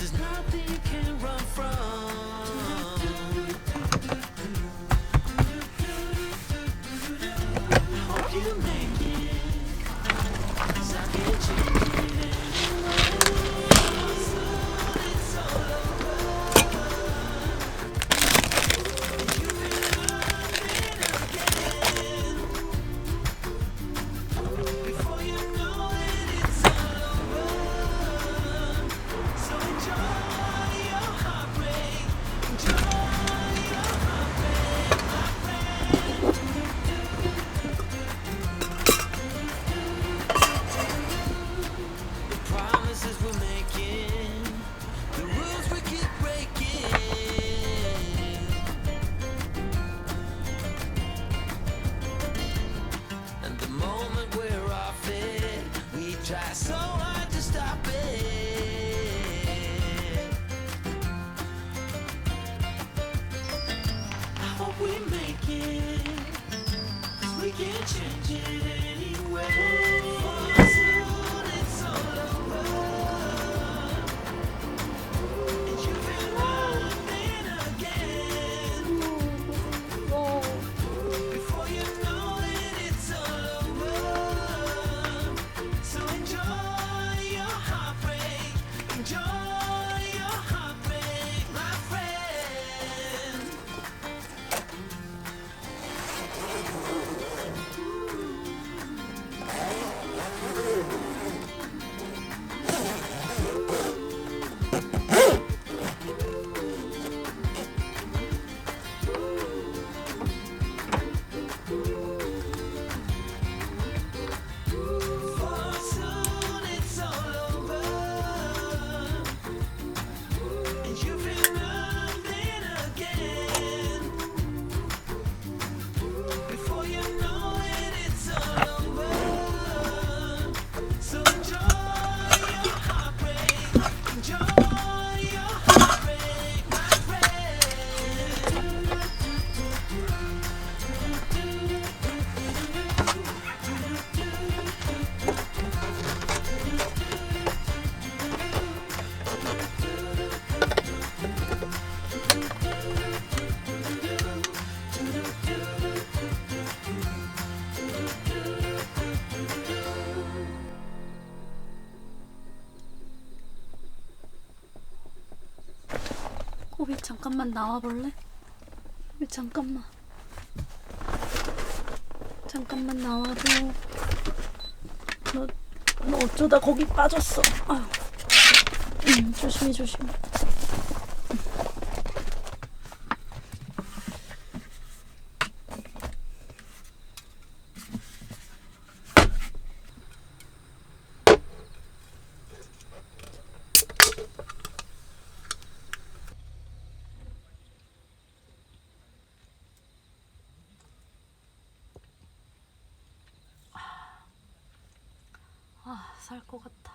there's nothing you can run from. Hope you make it, 'cause I can't change it anyway. Soon it's all over. And you've been loving again. Before you know it, it's all over. So enjoy your heartbreak. Enjoy your heartbreak, my friend. The promises we're making, the rules we keep breaking. And the moment we're off it, we try so hard to stop it. I hope we make it, 'cause we can't change it anyway. Soon it's all over. And you've been loving again. Before you know it, it's all over. So enjoy your heartbreak. Enjoy your heartbreak, my friend. For soon it's all over. And you've been loving again. Before you know it, it's all over. So enjoy your heartbreak. Enjoy your heartbreak, my 꼬비 잠깐만 나와볼래? 꼬비 잠깐만 나와줘. 너 어쩌다 거기 빠졌어. 아유. 조심히. 살 것 같다.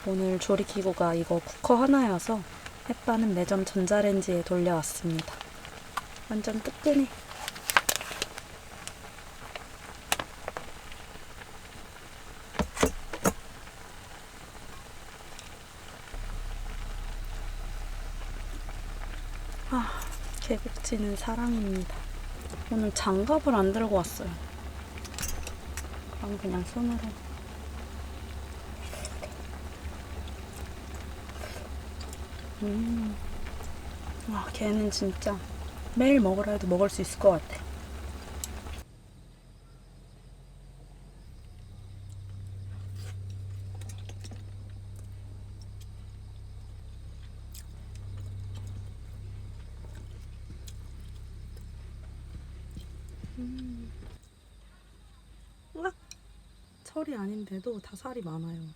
오늘 조리기구가 이거 쿠커 하나여서 햇반은 매점 전자레인지에 돌려왔습니다. 완전 뜨끈해. 개국지는 사랑입니다. 오늘 장갑을 안 들고 왔어요. 그럼 그냥 손으로. 와, 걔는 진짜 매일 먹으라 해도 먹을 수 있을 것 같아. 으악! 철이 아닌데도 다 살이 많아요.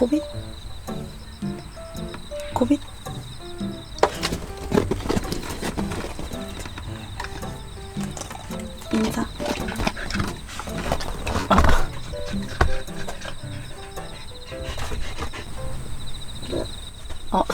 고빗? 고빗? 인사. 어.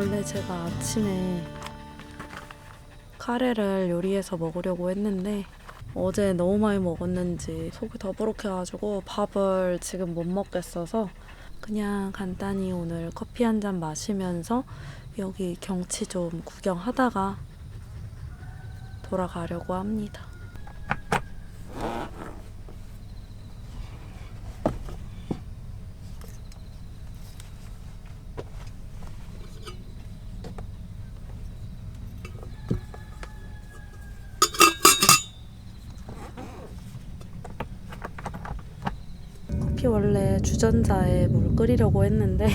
원래 제가 아침에 카레를 요리해서 먹으려고 했는데 어제 너무 많이 먹었는지 속이 더부룩해가지고 밥을 지금 못 먹겠어서 그냥 간단히 오늘 커피 한 잔 마시면서 여기 경치 좀 구경하다가 돌아가려고 합니다. 커피 원래 주전자에 물 끓이려고 했는데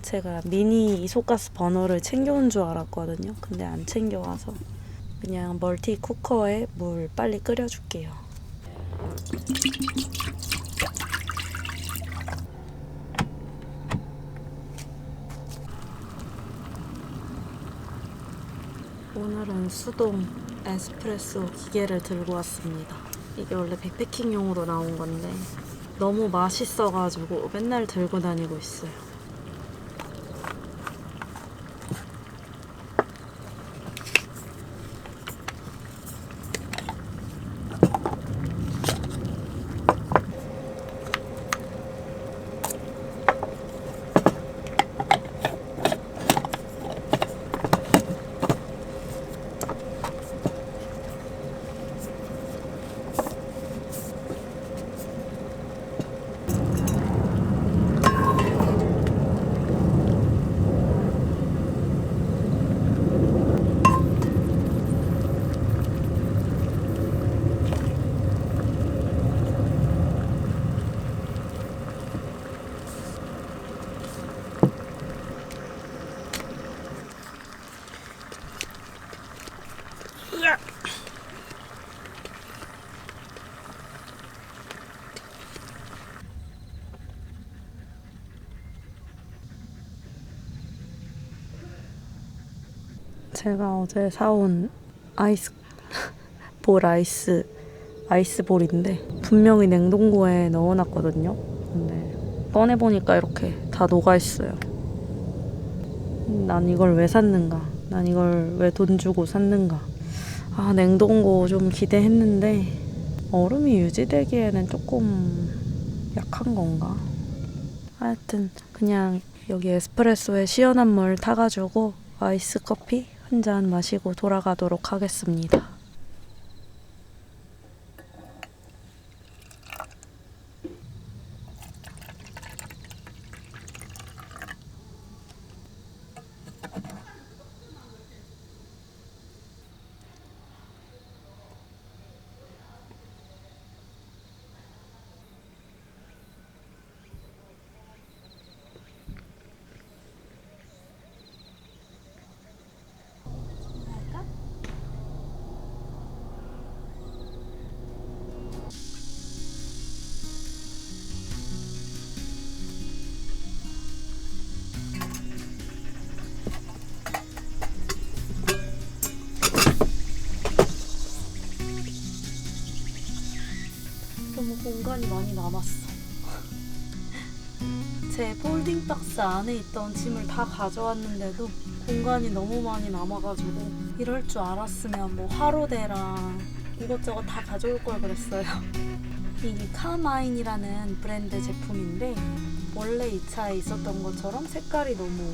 제가 미니 이소가스 버너를 챙겨온 줄 알았거든요. 근데 안 챙겨와서 그냥 멀티 쿠커에 물 빨리 끓여줄게요. 오늘은 수동 에스프레소 기계를 들고 왔습니다. 이게 원래 백패킹용으로 나온 건데 너무 맛있어가지고 맨날 들고 다니고 있어요. 제가 어제 사온 아이스볼인데 분명히 냉동고에 넣어놨거든요. 근데 꺼내보니까 이렇게 다 녹아있어요. 난 이걸 왜 샀는가? 난 이걸 왜 돈 주고 샀는가? 아, 냉동고 좀 기대했는데 얼음이 유지되기에는 조금 약한 건가? 하여튼 그냥 여기 에스프레소에 시원한 물 타가지고 아이스 커피 한 잔 마시고 돌아가도록 하겠습니다. 너무 공간이 많이 남았어. 제 폴딩 박스 안에 있던 짐을 다 가져왔는데도 공간이 너무 많이 남아가지고 이럴 줄 알았으면 뭐 화로대랑 이것저것 다 가져올 걸 그랬어요. 이게 카마인이라는 브랜드 제품인데 원래 이 차에 있었던 것처럼 색깔이 너무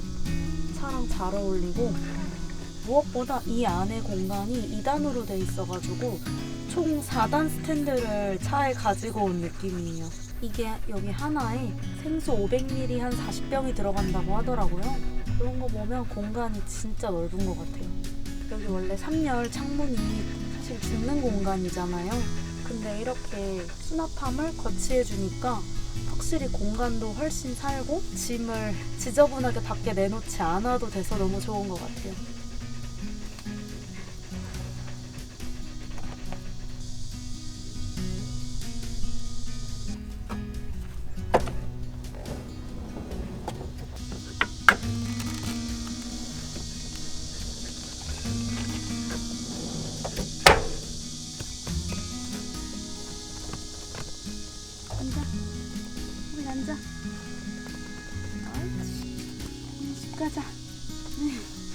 차랑 잘 어울리고 무엇보다 이 안에 공간이 2단으로 돼 있어가지고 총 4단 스탠드를 차에 가지고 온 느낌이에요. 이게 여기 하나에 생수 500ml 한 40병이 들어간다고 하더라고요. 그런 거 보면 공간이 진짜 넓은 것 같아요. 여기 원래 3열 창문이 사실 죽는 공간이잖아요. 근데 이렇게 수납함을 거치해주니까 확실히 공간도 훨씬 살고 짐을 지저분하게 밖에 내놓지 않아도 돼서 너무 좋은 것 같아요. 앉아. 우리 앉아. 옳지. 집 가자. 네.